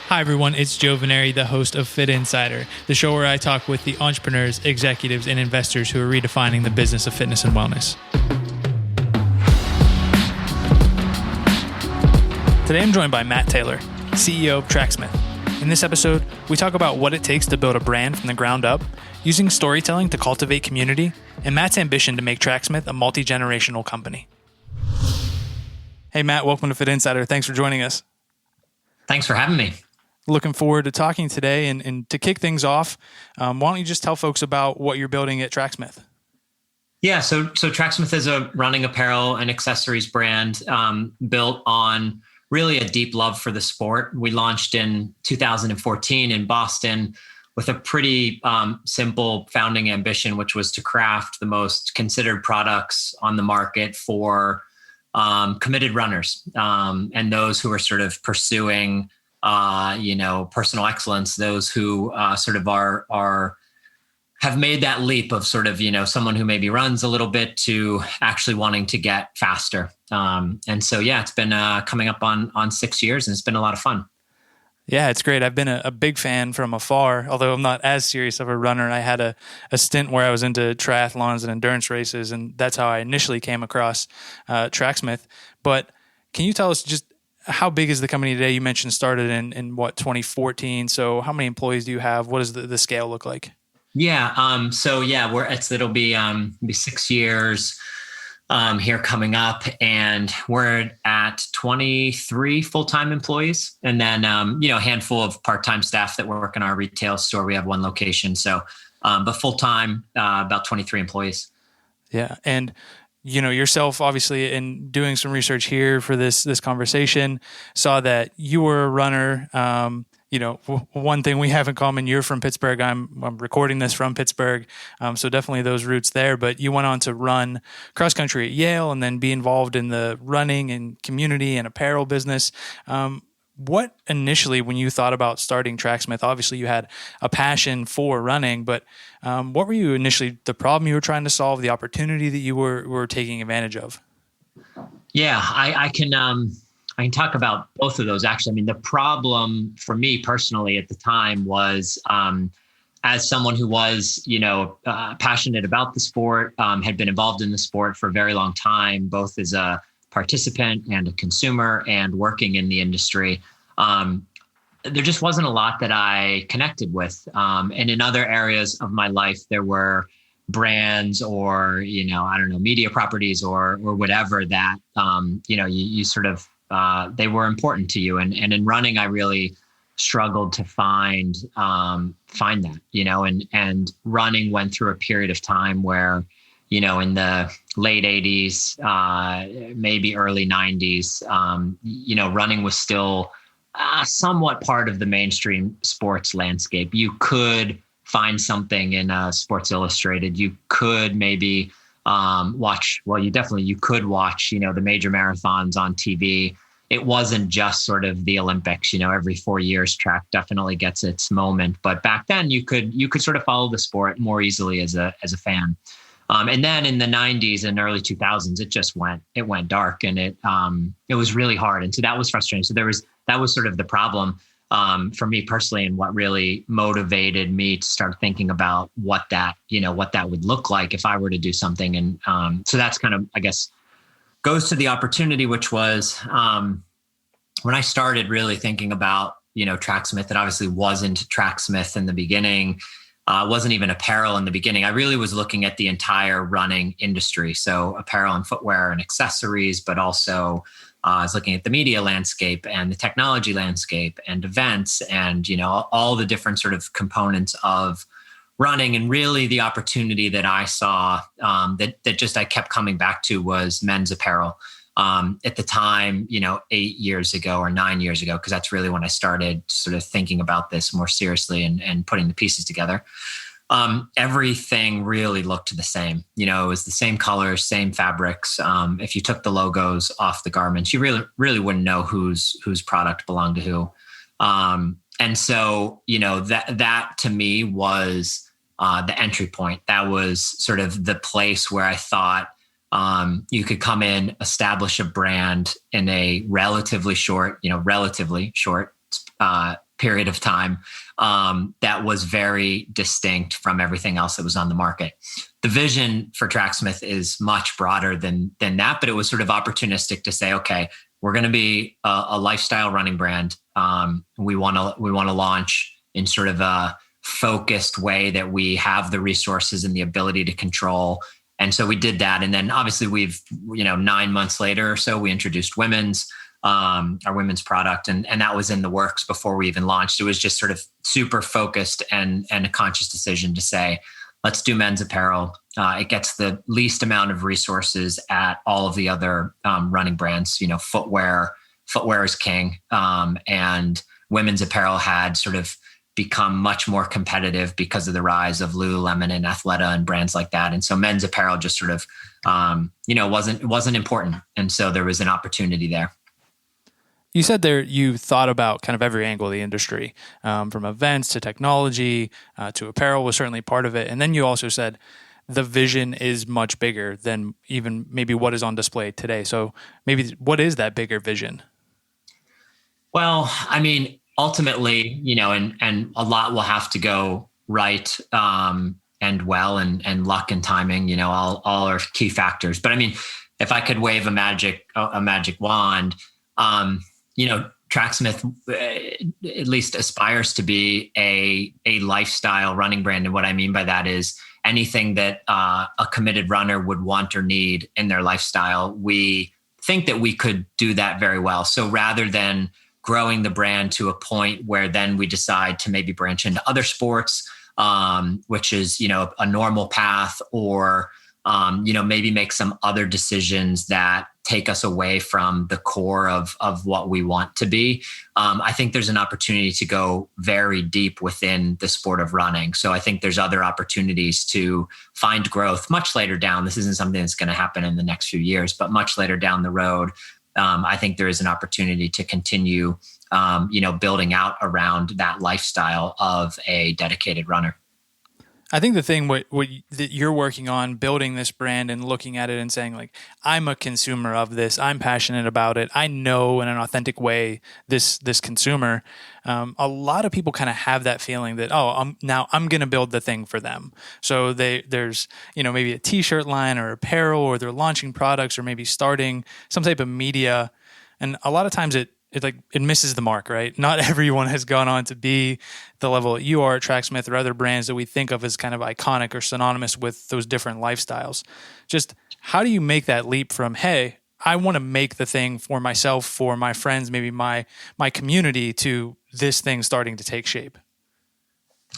Hi, everyone. It's Joe Veneri, the host of Fit Insider, the show where I talk with the entrepreneurs, executives, and investors who are redefining the business of fitness and wellness. Today, I'm joined by Matt Taylor, CEO of Tracksmith. In this episode, we talk about what it takes to build a brand from the ground up, using storytelling to cultivate community, and Matt's ambition to make Tracksmith a multi-generational company. Hey, Matt, welcome to Fit Insider. Thanks for joining us. Thanks for having me. Looking forward to talking today. And to kick things off, why don't you just tell folks about what you're building at Tracksmith? Yeah, so Tracksmith is a running apparel and accessories brand built on really a deep love for the sport. We launched in 2014 in Boston with a pretty simple founding ambition, which was to craft the most considered products on the market for committed runners and those who are sort of pursuing personal excellence, those who sort of have made that leap of sort of, someone who maybe runs a little bit to actually wanting to get faster. And so, yeah, it's been coming up on 6 years and it's been a lot of fun. Yeah, it's great. I've been a big fan from afar, although I'm not as serious of a runner. I had a stint where I was into triathlons and endurance races, and that's how I initially came across Tracksmith. But can you tell us just how big is the company today? You mentioned started in 2014. So how many employees do you have? What does the scale look like? Yeah. It'll be 6 years here coming up, and we're at 23 full-time employees, and then a handful of part-time staff that work in our retail store. We have one location, so but full-time about 23 employees. Yeah, and yourself, obviously, in doing some research here for this conversation, saw that you were a runner. One thing we have in common, you're from Pittsburgh. I'm recording this from Pittsburgh. So definitely those roots there, but you went on to run cross country at Yale and then be involved in the running and community and apparel business. What initially, when you thought about starting Tracksmith, obviously you had a passion for running, but what were you initially, the problem you were trying to solve, the opportunity that you were taking advantage of? Yeah, I can talk about both of those, actually. I mean, the problem for me personally at the time was, as someone who was, passionate about the sport, had been involved in the sport for a very long time, both as a participant and a consumer and working in the industry. There just wasn't a lot that I connected with. And in other areas of my life, there were brands or, media properties or whatever that, you sort of, they were important to you. And in running, I really struggled to find that, and running went through a period of time where, in the late 80s, maybe early 90s, running was still somewhat part of the mainstream sports landscape. You could find something in Sports Illustrated. You could maybe you could watch, the major marathons on TV. It wasn't just sort of the Olympics, every 4 years track definitely gets its moment. But back then you could sort of follow the sport more easily as a fan. And then in the 90s and early 2000s, it went dark, and it was really hard. And so that was frustrating. So that was sort of the problem for me personally, and what really motivated me to start thinking about what that would look like if I were to do something. And so that's kind of, I guess, goes to the opportunity, which was when I started really thinking about, Tracksmith. It obviously wasn't Tracksmith in the beginning. Wasn't even apparel in the beginning. I really was looking at the entire running industry. So apparel and footwear and accessories, but also I was looking at the media landscape and the technology landscape and events and, all the different sort of components of running. And really the opportunity that I saw that just I kept coming back to was men's apparel. At the time, 8 years ago or 9 years ago, because that's really when I started sort of thinking about this more seriously and putting the pieces together. Everything really looked the same. It was the same colors, same fabrics. If you took the logos off the garments, you really wouldn't know whose product belonged to who. And so, that to me was the entry point. That was sort of the place where I thought you could come in, establish a brand in a relatively short period of time that was very distinct from everything else that was on the market. The vision for Tracksmith is much broader than that, but it was sort of opportunistic to say, okay, we're going to be a lifestyle running brand. We want to launch in sort of a focused way that we have the resources and the ability to control. And so we did that. And then obviously we've, 9 months later or so, we introduced our women's product. And that was in the works before we even launched. It was just sort of super focused and a conscious decision to say, let's do men's apparel. It gets the least amount of resources at all of the other running brands. Footwear is king. And women's apparel had sort of become much more competitive because of the rise of Lululemon and Athleta and brands like that. And so men's apparel just sort of, wasn't important. And so there was an opportunity there. You said there you thought about kind of every angle of the industry, from events to technology to apparel was certainly part of it. And then you also said the vision is much bigger than even maybe what is on display today. So maybe what is that bigger vision? Well, I mean, ultimately, and a lot will have to go right and well, and luck and timing, all are key factors. But I mean, if I could wave a magic wand, Tracksmith at least aspires to be a lifestyle running brand. And what I mean by that is anything that a committed runner would want or need in their lifestyle. We think that we could do that very well. So rather than growing the brand to a point where then we decide to maybe branch into other sports, which is, a normal path, or, maybe make some other decisions that take us away from the core of what we want to be. I think there's an opportunity to go very deep within the sport of running. So I think there's other opportunities to find growth much later down. This isn't something that's going to happen in the next few years, but much later down the road, I think there is an opportunity to continue, building out around that lifestyle of a dedicated runner. I think the thing that you're working on, building this brand and looking at it and saying, like, I'm a consumer of this. I'm passionate about it. I know in an authentic way this consumer. A lot of people kind of have that feeling that, I'm going to build the thing for them. So there's maybe a t-shirt line or apparel, or they're launching products, or maybe starting some type of media. And a lot of times it misses the mark, right? Not everyone has gone on to be the level that you are at Tracksmith or other brands that we think of as kind of iconic or synonymous with those different lifestyles. Just how do you make that leap from, hey, I want to make the thing for myself, for my friends, maybe my community, to this thing starting to take shape?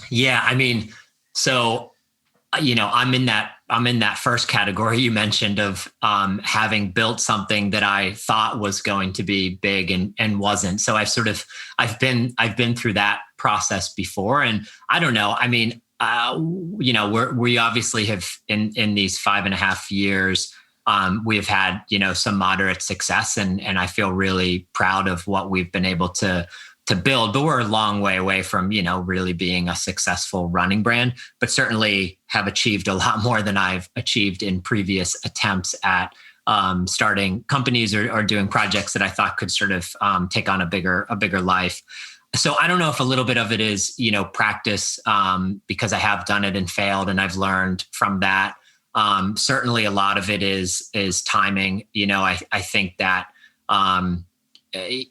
Yeah, I mean, so, I'm in that first category you mentioned of having built something that I thought was going to be big and wasn't. So I've been through that process before, and I don't know. I mean, we obviously have in these 5.5 years, we've had some moderate success, and I feel really proud of what we've been able to build, but we're a long way away from, really being a successful running brand, but certainly have achieved a lot more than I've achieved in previous attempts at starting companies or doing projects that I thought could sort of take on a bigger life. So I don't know if a little bit of it is, practice, because I have done it and failed, and I've learned from that. Certainly a lot of it is timing. I think that,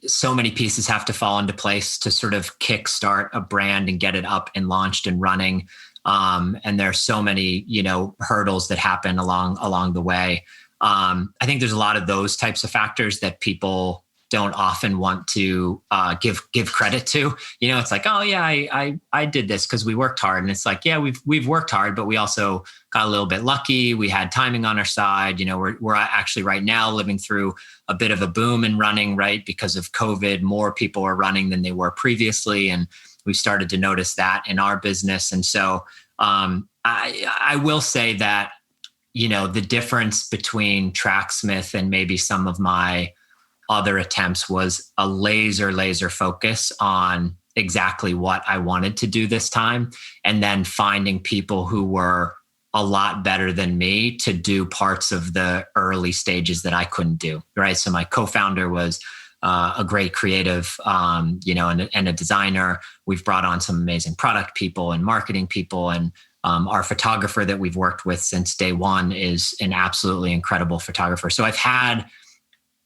so many pieces have to fall into place to sort of kickstart a brand and get it up and launched and running. And there's so many, hurdles that happen along the way. I think there's a lot of those types of factors that people don't often want to give credit to. It's like, oh yeah, I did this because we worked hard, and it's like, yeah, we've worked hard, but we also got a little bit lucky. We had timing on our side. We're actually right now living through a bit of a boom in running, right? Because of COVID, more people are running than they were previously, and we started to notice that in our business. And so I will say that the difference between Tracksmith and maybe some of my other attempts was a laser focus on exactly what I wanted to do this time. And then finding people who were a lot better than me to do parts of the early stages that I couldn't do. Right. So my co-founder was a great creative, and a designer. We've brought on some amazing product people and marketing people, and our photographer that we've worked with since day one is an absolutely incredible photographer. So I've had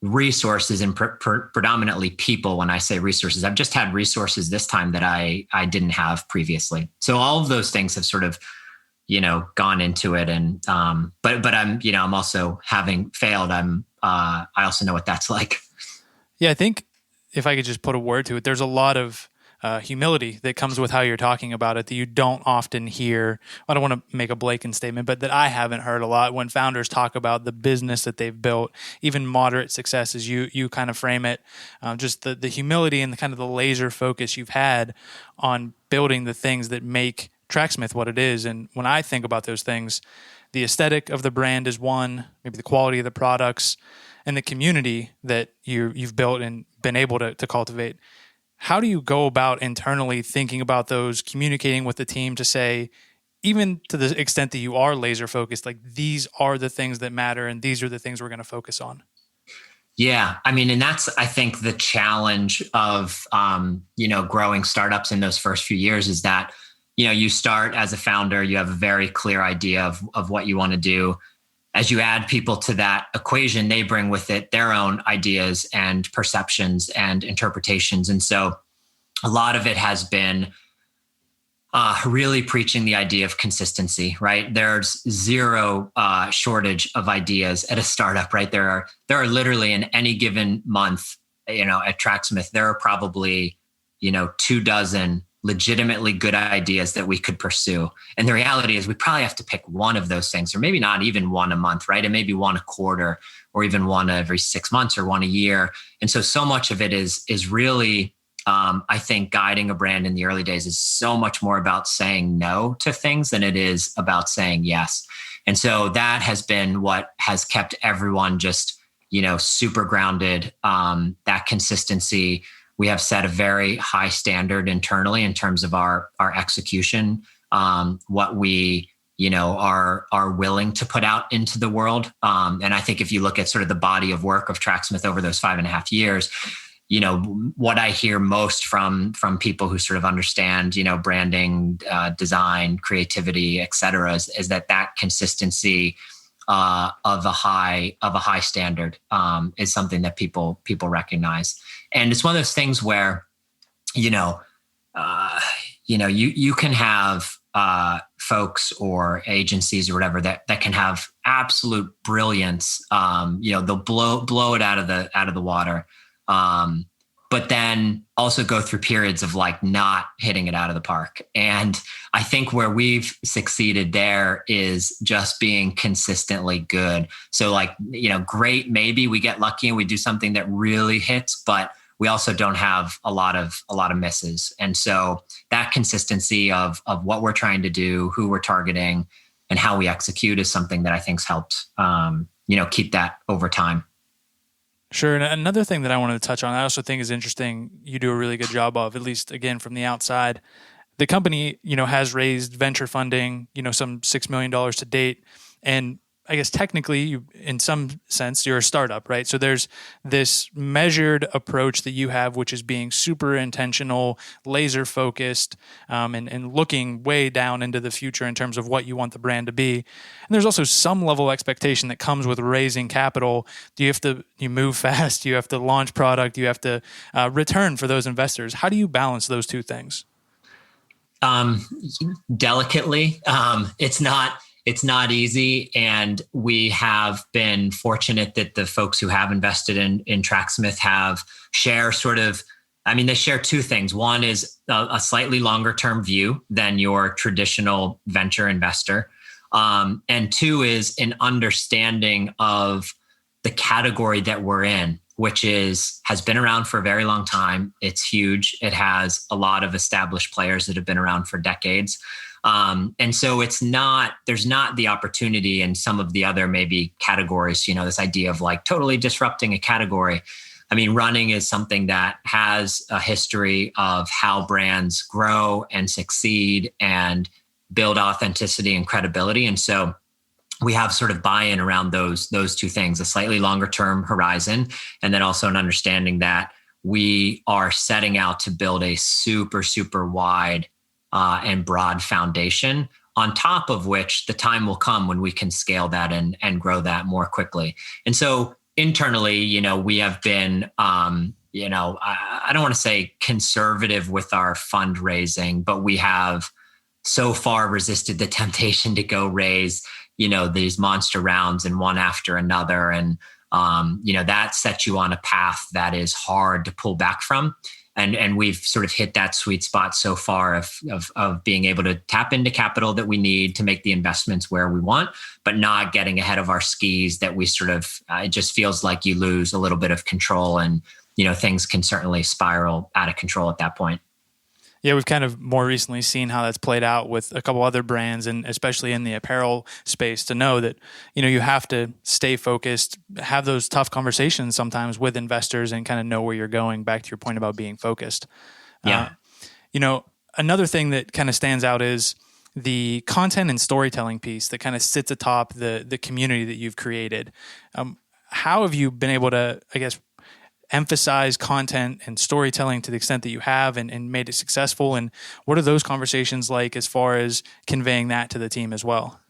resources and predominantly people. When I say resources, I've just had resources this time that I didn't have previously. So all of those things have sort of, gone into it. And, but I'm also, having failed, I also know what that's like. Yeah. I think if I could just put a word to it, there's a lot of humility that comes with how you're talking about it that you don't often hear. I don't want to make a blatant statement, but that I haven't heard a lot when founders talk about the business that they've built, even moderate success as you kind of frame it. Just the humility and the kind of the laser focus you've had on building the things that make Tracksmith what it is. And when I think about those things, the aesthetic of the brand is one, maybe the quality of the products, and the community that you've built and been able to cultivate. How do you go about internally thinking about those, communicating with the team to say, even to the extent that you are laser focused, like these are the things that matter and these are the things we're going to focus on? Yeah. I mean, and that's, I think, the challenge of, growing startups in those first few years is that, you start as a founder, you have a very clear idea of what you want to do. As you add people to that equation, they bring with it their own ideas and perceptions and interpretations. And so a lot of it has been really preaching the idea of consistency, right? There's zero shortage of ideas at a startup, right? There are literally, in any given month, at Tracksmith, there are probably, 24 legitimately good ideas that we could pursue. And the reality is we probably have to pick one of those things, or maybe not even one a month, right? It may be one a quarter, or even one every 6 months, or one a year. And so much of it is really, I think, guiding a brand in the early days is so much more about saying no to things than it is about saying yes. And so that has been what has kept everyone just, super grounded. That consistency. We have set a very high standard internally in terms of our execution, what we, are willing to put out into the world. And I think if you look at sort of the body of work of Tracksmith over those 5.5 years, what I hear most from people who sort of understand, branding, design, creativity, et cetera, is that consistency of a high standard is something that people recognize. And it's one of those things where, you can have folks or agencies or whatever that can have absolute brilliance. They'll blow it out of the water. But then also go through periods of like not hitting it out of the park. And I think where we've succeeded there is just being consistently good. So like, great, maybe we get lucky and we do something that really hits, but we also don't have a lot of misses. And so that consistency of what we're trying to do, who we're targeting, and how we execute is something that I think's helped, keep that over time. Sure. And another thing that I wanted to touch on, I also think is interesting, you do a really good job of, at least again from the outside. The company, has raised venture funding, some $6 million to date. And I guess technically, in some sense, you're a startup, right? So there's this measured approach that you have, which is being super intentional, laser focused, and looking way down into the future in terms of what you want the brand to be. And there's also some level of expectation that comes with raising capital. You move fast, you have to launch product, you have to return for those investors. How do you balance those two things? Delicately. It's not easy. And we have been fortunate that the folks who have invested in Tracksmith share two things. One is a slightly longer term view than your traditional venture investor. And two is an understanding of the category that we're in, which has been around for a very long time. It's huge. It has a lot of established players that have been around for decades. And so there's not the opportunity in some of the other maybe categories, this idea of like totally disrupting a category. I mean, running is something that has a history of how brands grow and succeed and build authenticity and credibility. And so we have sort of buy-in around those two things, a slightly longer term horizon, and then also an understanding that we are setting out to build a super, super wide and broad foundation, on top of which the time will come when we can scale that and grow that more quickly. And so internally, we have been, I don't want to say conservative with our fundraising, but we have so far resisted the temptation to go raise, these monster rounds and one after another. And, that sets you on a path that is hard to pull back from. And we've sort of hit that sweet spot so far of being able to tap into capital that we need to make the investments where we want, but not getting ahead of our skis that we sort of, it just feels like you lose a little bit of control, and, things can certainly spiral out of control at that point. Yeah, we've kind of more recently seen how that's played out with a couple other brands, and especially in the apparel space, to know that, you have to stay focused, have those tough conversations sometimes with investors, and kind of know where you're going, back to your point about being focused. Yeah. Another thing that kind of stands out is the content and storytelling piece that kind of sits atop the community that you've created. How have you been able to, I guess, emphasize content and storytelling to the extent that you have, and made it successful? And what are those conversations like as far as conveying that to the team as well?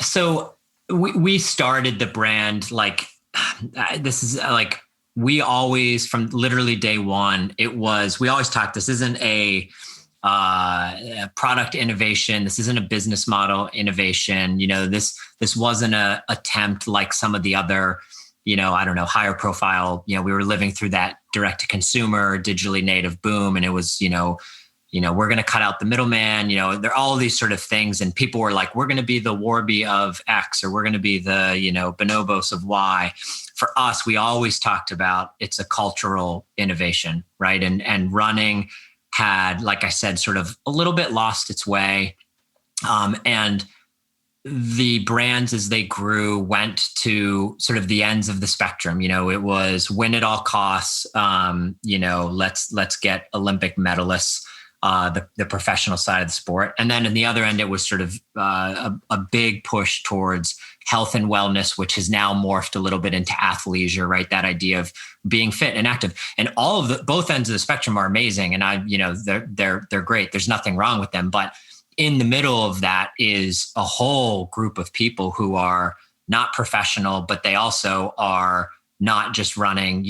So we started the brand we always, from literally day one, we always talk, this isn't a product innovation. This isn't a business model innovation. This wasn't a attempt like some of the other, higher profile, we were living through that direct to consumer, digitally native boom. And it was, we're going to cut out the middleman, there are all these sort of things. And people were like, we're going to be the Warby of X, or we're going to be the, Bonobos of Y. For us, we always talked about, it's a cultural innovation, right? And running had, like I said, sort of a little bit lost its way. And the brands, as they grew, went to sort of the ends of the spectrum. It was win at all costs. Let's get Olympic medalists, the professional side of the sport. And then in the other end, it was sort of a big push towards health and wellness, which has now morphed a little bit into athleisure, right? That idea of being fit and active. And all of both ends of the spectrum are amazing. And they're great. There's nothing wrong with them. But in the middle of that is a whole group of people who are not professional, but they also are not just running,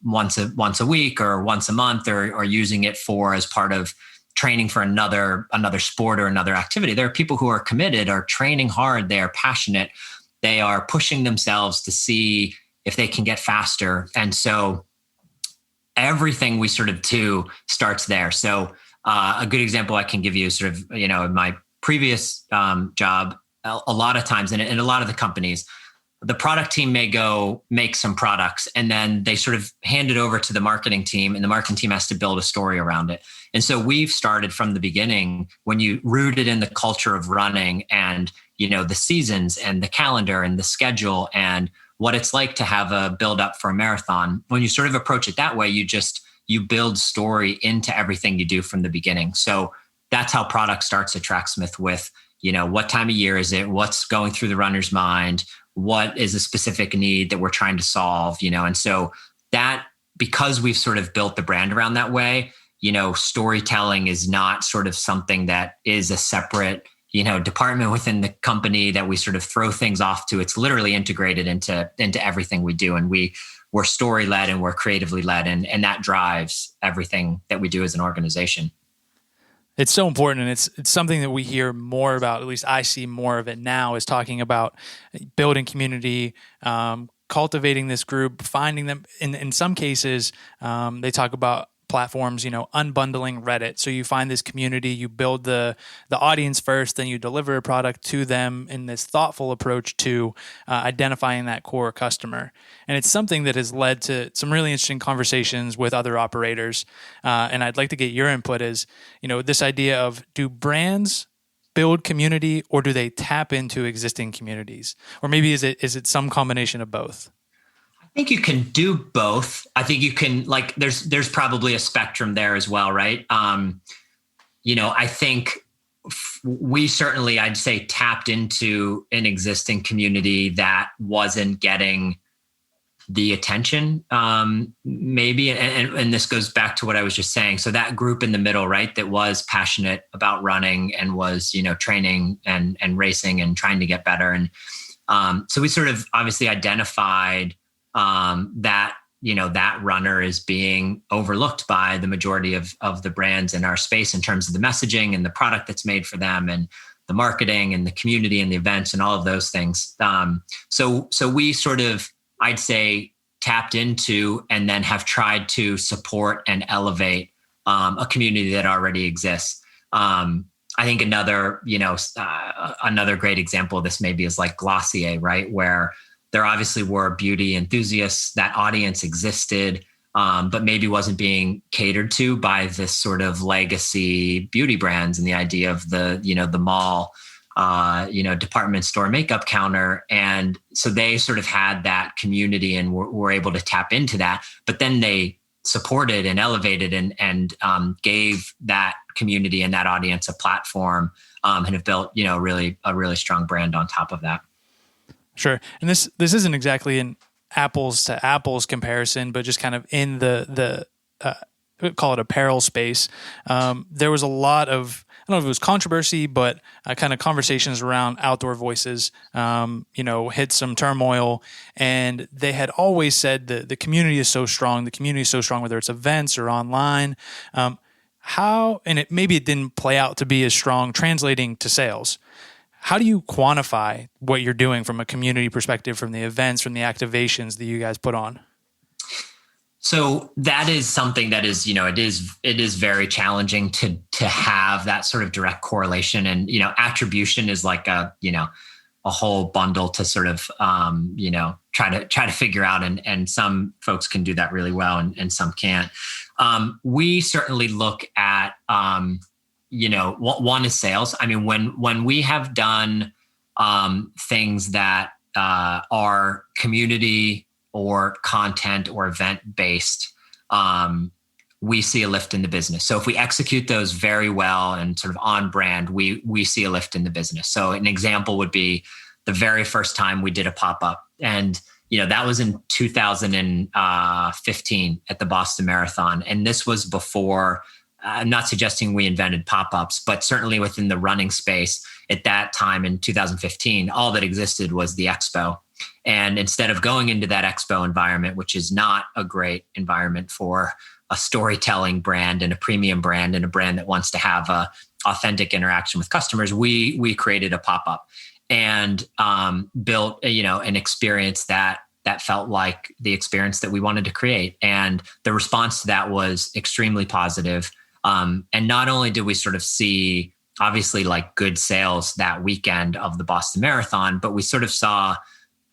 once a week or once a month, or using it as part of training for another sport or another activity. There are people who are committed, are training hard, they are passionate, they are pushing themselves to see if they can get faster. And so everything we sort of do starts there. So a good example I can give you is sort of, in my previous job, a lot of times, and in a lot of the companies, the product team may go make some products, and then they sort of hand it over to the marketing team, and the marketing team has to build a story around it. And so we've started from the beginning, when you root it in the culture of running, and, the seasons and the calendar and the schedule and what it's like to have a build up for a marathon. When you sort of approach it that way, you build story into everything you do from the beginning. So that's how product starts at Tracksmith, with, what time of year is it? What's going through the runner's mind? What is a specific need that we're trying to solve? And so that, because we've sort of built the brand around that way, storytelling is not sort of something that is a separate, department within the company that we sort of throw things off to. It's literally integrated into everything we do. And we're story led, and we're creatively led, and that drives everything that we do as an organization. It's so important, and it's something that we hear more about. At least I see more of it now, is talking about building community, cultivating this group, finding them. In some cases, they talk about platforms, unbundling Reddit. So you find this community, you build the audience first, then you deliver a product to them in this thoughtful approach to identifying that core customer. And it's something that has led to some really interesting conversations with other operators. And I'd like to get your input is, this idea of, do brands build community, or do they tap into existing communities? Or maybe is it some combination of both? I think you can do both. I think you can, there's probably a spectrum there as well, right? I think we certainly, I'd say, tapped into an existing community that wasn't getting the attention, maybe. And this goes back to what I was just saying. So that group in the middle, right, that was passionate about running and was, training and racing and trying to get better. And so we sort of obviously identified that, that runner is being overlooked by the majority of the brands in our space in terms of the messaging and the product that's made for them and the marketing and the community and the events and all of those things. So we sort of, I'd say, tapped into and then have tried to support and elevate a community that already exists. I think another great example of this maybe is like Glossier, right? Where there obviously were beauty enthusiasts, that audience existed, but maybe wasn't being catered to by this sort of legacy beauty brands and the idea of the mall, department store makeup counter. And so they sort of had that community and were able to tap into that, but then they supported and elevated and gave that community and that audience a platform, and have built, a really strong brand on top of that. Sure. And this isn't exactly an apples to apples comparison, but just kind of in the call it apparel space. There was a lot of, I don't know if it was controversy, but kind of conversations around outdoor voices, hit some turmoil. And they had always said that the community is so strong. The community is so strong, whether it's events or online. Maybe it didn't play out to be as strong translating to sales. How do you quantify what you're doing from a community perspective, from the events, from the activations that you guys put on? So that is something that is, it is very challenging to have that sort of direct correlation. And, attribution is like a whole bundle to sort of, try to figure out. And some folks can do that really well and some can't. We certainly look at, one is sales. I mean, when we have done things that are community or content or event based, we see a lift in the business. So if we execute those very well and sort of on brand, we see a lift in the business. So an example would be the very first time we did a pop-up, and that was in 2015 at the Boston Marathon. And this was before, I'm not suggesting we invented pop-ups, but certainly within the running space at that time in 2015, all that existed was the expo. And instead of going into that expo environment, which is not a great environment for a storytelling brand and a premium brand and a brand that wants to have a authentic interaction with customers, we created a pop-up and built an experience that felt like the experience that we wanted to create. And the response to that was extremely positive. And not only did we sort of see obviously like good sales that weekend of the Boston Marathon, but we sort of saw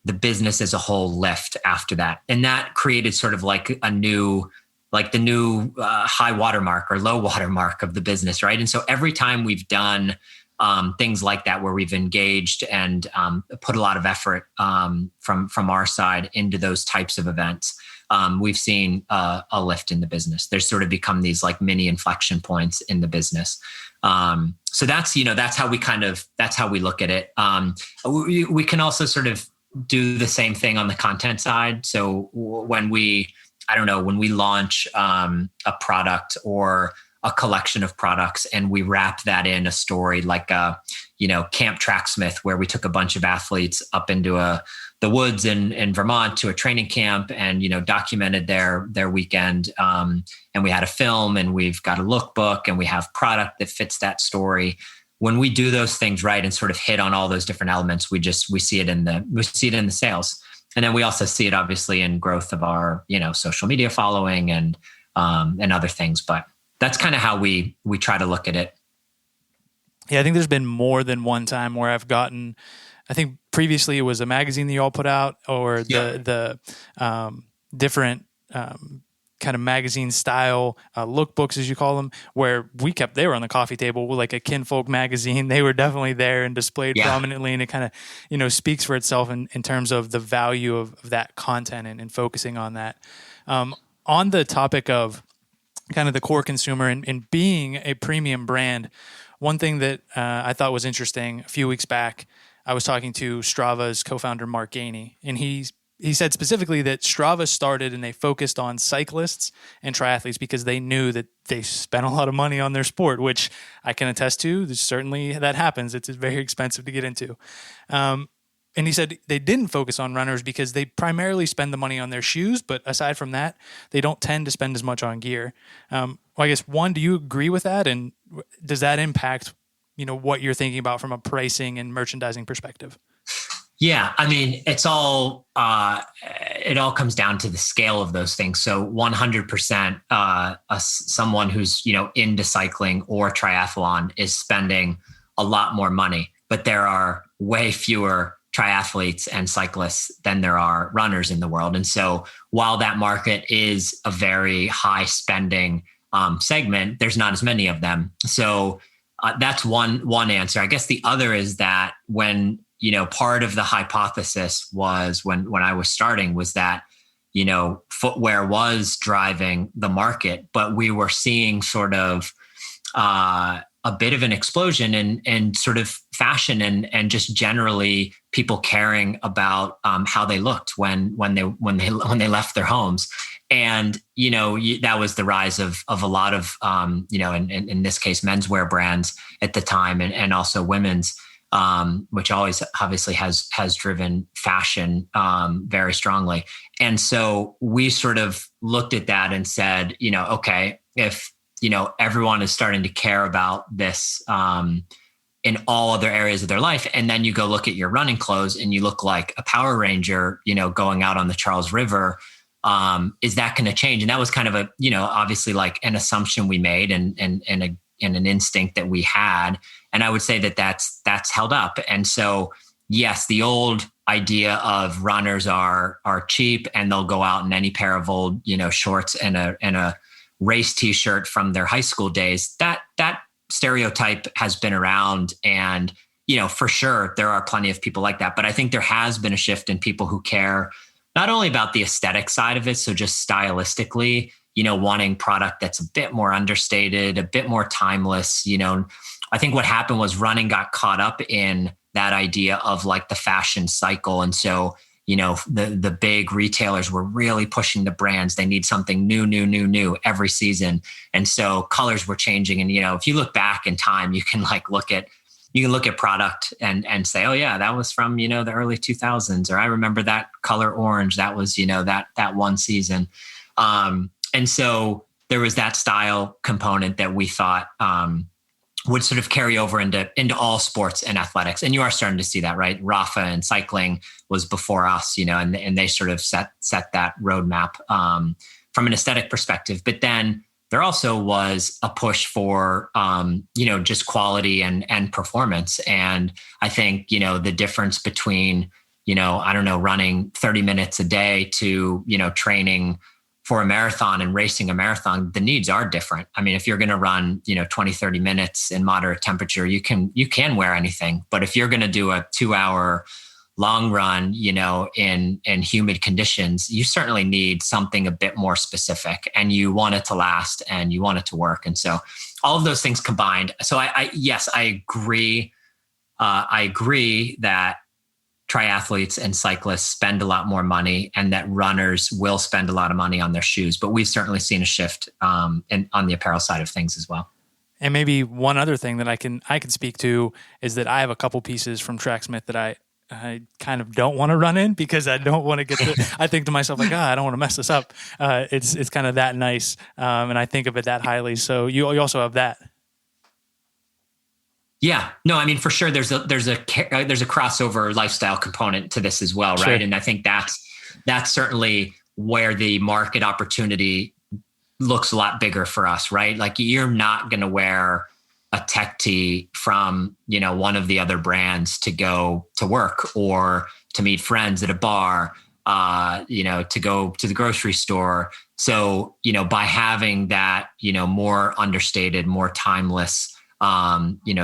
the business as a whole lift after that. And that created sort of like the new high watermark or low watermark of the business, right? And so every time we've done things like that, where we've engaged and put a lot of effort from our side into those types of events, we've seen a lift in the business. There's sort of become these like mini inflection points in the business. So that's how we look at it. We can also sort of do the same thing on the content side. So when we launch a product or a collection of products and we wrap that in a story like Camp Tracksmith, where we took a bunch of athletes up into the woods in Vermont to a training camp and, documented their weekend. And we had a film and we've got a lookbook and we have product that fits that story. When we do those things right and sort of hit on all those different elements, we see it in the sales. And then we also see it obviously in growth of our, social media following and other things. But that's kind of how we try to look at it. Yeah, I think there's been more than one time where I've gotten, I think previously it was a magazine that you all put out, or the different kind of magazine style lookbooks, as you call them, where they were on the coffee table with like a Kinfolk magazine. They were definitely there and displayed prominently, and it kind of, speaks for itself in terms of the value of that content and focusing on that. On the topic of kind of the core consumer and being a premium brand, one thing that I thought was interesting a few weeks back, I was talking to Strava's co-founder, Mark Gainey, and he said specifically that Strava started and they focused on cyclists and triathletes because they knew that they spent a lot of money on their sport, which I can attest to. Certainly that happens. It's very expensive to get into. And he said they didn't focus on runners because they primarily spend the money on their shoes. But aside from that, they don't tend to spend as much on gear. Well, I guess, one, do you agree with that? And does that impact, what you're thinking about from a pricing and merchandising perspective? Yeah, I mean, it all comes down to the scale of those things. So 100%, someone who's, into cycling or triathlon is spending a lot more money, but there are way fewer triathletes and cyclists than there are runners in the world. And so while that market is a very high spending segment, there's not as many of them. So that's one answer. I guess the other is that when, part of the hypothesis was when I was starting was that, footwear was driving the market, but we were seeing sort of a bit of an explosion in sort of fashion and just generally people caring about how they looked when they left their homes. And, that was the rise of a lot of, in this case, menswear brands at the time and also women's, which always obviously has driven fashion very strongly. And so we sort of looked at that and said, okay, if, everyone is starting to care about this in all other areas of their life, and then you go look at your running clothes and you look like a Power Ranger, going out on the Charles River, is that going to change? And that was kind of a, obviously like an assumption we made and an instinct that we had. And I would say that that's held up. And so, yes, the old idea of runners are cheap and they'll go out in any pair of old, shorts and a race t-shirt from their high school days, that stereotype has been around. And, for sure, there are plenty of people like that. But I think there has been a shift in people who care not only about the aesthetic side of it, so just stylistically, wanting product that's a bit more understated, a bit more timeless. I think what happened was running got caught up in that idea of like the fashion cycle. And so, the big retailers were really pushing the brands. They need something new every season. And so colors were changing. And, if you look back in time, you can look at product and say, oh yeah, that was from, the early 2000s, or I remember that color orange. That was, that one season. And so there was that style component that we thought, would sort of carry over into all sports and athletics. And you are starting to see that, right? Rafa and cycling was before us, and they sort of set that roadmap from an aesthetic perspective. But then there also was a push for, just quality and performance. And I think, the difference between, running 30 minutes a day to, training for a marathon and racing a marathon, the needs are different. I mean, if you're going to run, 20, 30 minutes in moderate temperature, you can wear anything. But if you're going to do a 2-hour long run, in humid conditions, you certainly need something a bit more specific, and you want it to last and you want it to work. And so all of those things combined. So yes, I agree. I agree that triathletes and cyclists spend a lot more money and that runners will spend a lot of money on their shoes. But we've certainly seen a shift on the apparel side of things as well. And maybe one other thing that I can speak to is that I have a couple pieces from Tracksmith that I kind of don't want to run in because I don't want to get I think to myself like, I don't want to mess this up. It's kind of that nice. And I think of it that highly. So you also have that. Yeah, no, I mean, for sure, there's a crossover lifestyle component to this as well, right? Sure. And I think that's certainly where the market opportunity looks a lot bigger for us, right? Like you're not going to wear a tech tee from, one of the other brands to go to work or to meet friends at a bar, to go to the grocery store. So, by having that, more understated, more timeless,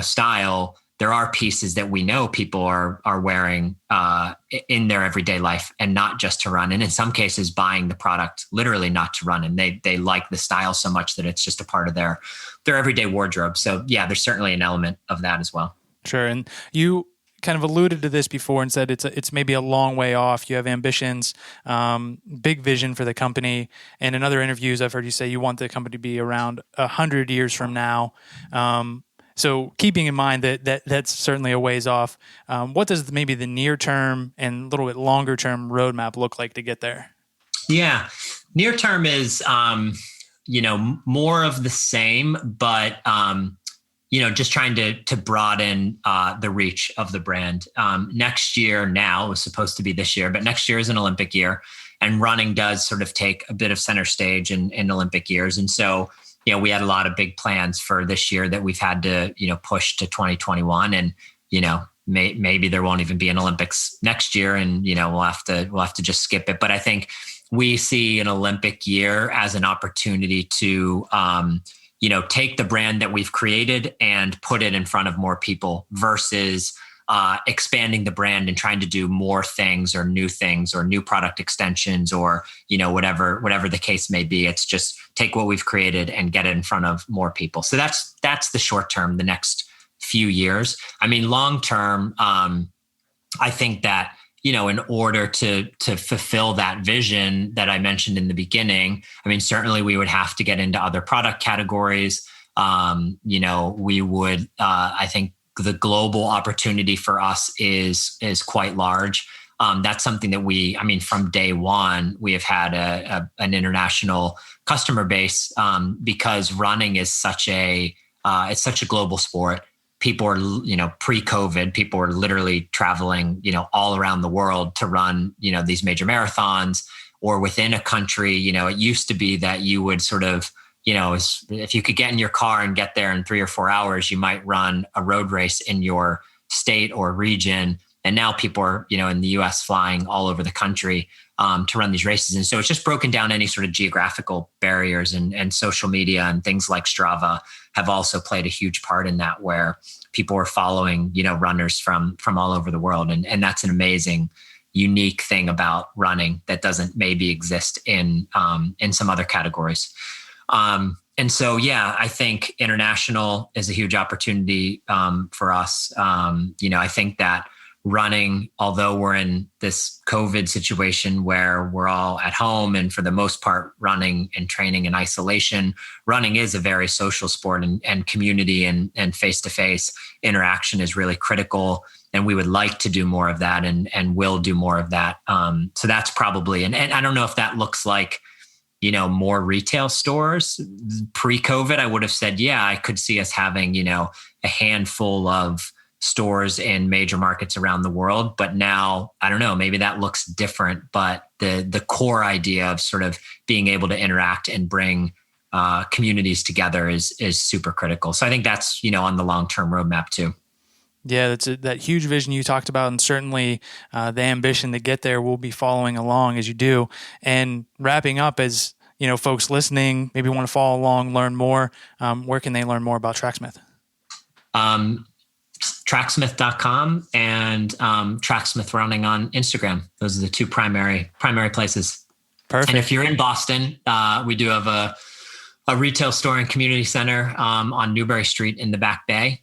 style, there are pieces that we know people are wearing in their everyday life and not just to run. And in some cases, buying the product literally not to run. And they like the style so much that it's just a part of their everyday wardrobe. So yeah, there's certainly an element of that as well. Sure. And you kind of alluded to this before and said it's maybe a long way off. You have ambitions, big vision for the company. And in other interviews, I've heard you say you want the company to be around 100 years from now. So keeping in mind that's certainly a ways off, what does maybe the near term and a little bit longer term roadmap look like to get there? Yeah, near term is, more of the same, but, just trying to broaden the reach of the brand. Next year now, it was supposed to be this year, but next year is an Olympic year, and running does sort of take a bit of center stage in Olympic years. And so, we had a lot of big plans for this year that we've had to, push to 2021. And, maybe there won't even be an Olympics next year, and, we'll have to just skip it. But I think we see an Olympic year as an opportunity to, take the brand that we've created and put it in front of more people versus expanding the brand and trying to do more things or new product extensions or, whatever the case may be. It's just take what we've created and get it in front of more people. So that's the short term, the next few years. I mean, long term, I think that, in order to fulfill that vision that I mentioned in the beginning, I mean, certainly we would have to get into other product categories. We would, I think the global opportunity for us is quite large. That's something that from day one, we have had an international customer base because running is it's such a global sport. People are, pre-COVID, people were literally traveling, all around the world to run, these major marathons or within a country. It used to be that you would sort of, if you could get in your car and get there in 3 or 4 hours, you might run a road race in your state or region. And now people are, in the US flying all over the country to run these races. And so it's just broken down any sort of geographical barriers, and social media and things like Strava have also played a huge part in that, where people are following, runners from all over the world. And that's an amazing, unique thing about running that doesn't maybe exist in some other categories. And so, yeah, I think international is a huge opportunity for us. I think that running, although we're in this COVID situation where we're all at home and for the most part running and training in isolation, running is a very social sport, and community and face-to-face interaction is really critical. And we would like to do more of that and will do more of that. So that's probably, and I don't know if that looks like, more retail stores. Pre-COVID, I would have said, yeah, I could see us having, a handful of stores in major markets around the world. But now, I don't know, maybe that looks different, but the core idea of sort of being able to interact and bring communities together is super critical. So I think that's, on the long-term roadmap too. Yeah, that's that huge vision you talked about, and certainly the ambition to get there will be following along as you do. And wrapping up, as folks listening maybe want to follow along, learn more, where can they learn more about Tracksmith? Tracksmith.com and Tracksmith Running on Instagram. Those are the two primary places. Perfect. And if you're in Boston, we do have a retail store and community center on Newbury Street in the Back Bay,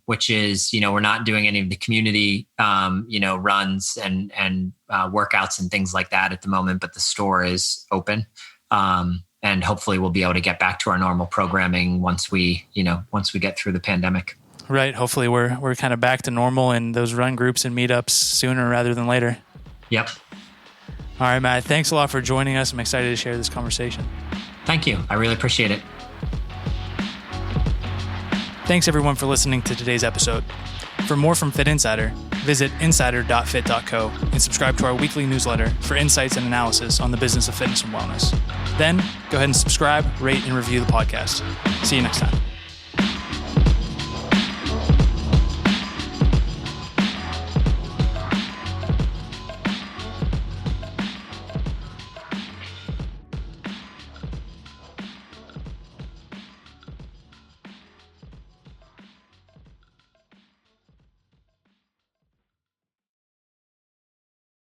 which is, we're not doing any of the community, runs and workouts and things like that at the moment, but the store is open. And hopefully we'll be able to get back to our normal programming once we get through the pandemic. Right. Hopefully we're kind of back to normal and those run groups and meetups sooner rather than later. Yep. All right, Matt. Thanks a lot for joining us. I'm excited to share this conversation. Thank you. I really appreciate it. Thanks everyone for listening to today's episode. For more from Fit Insider, visit insider.fit.co and subscribe to our weekly newsletter for insights and analysis on the business of fitness and wellness. Then go ahead and subscribe, rate, and review the podcast. See you next time.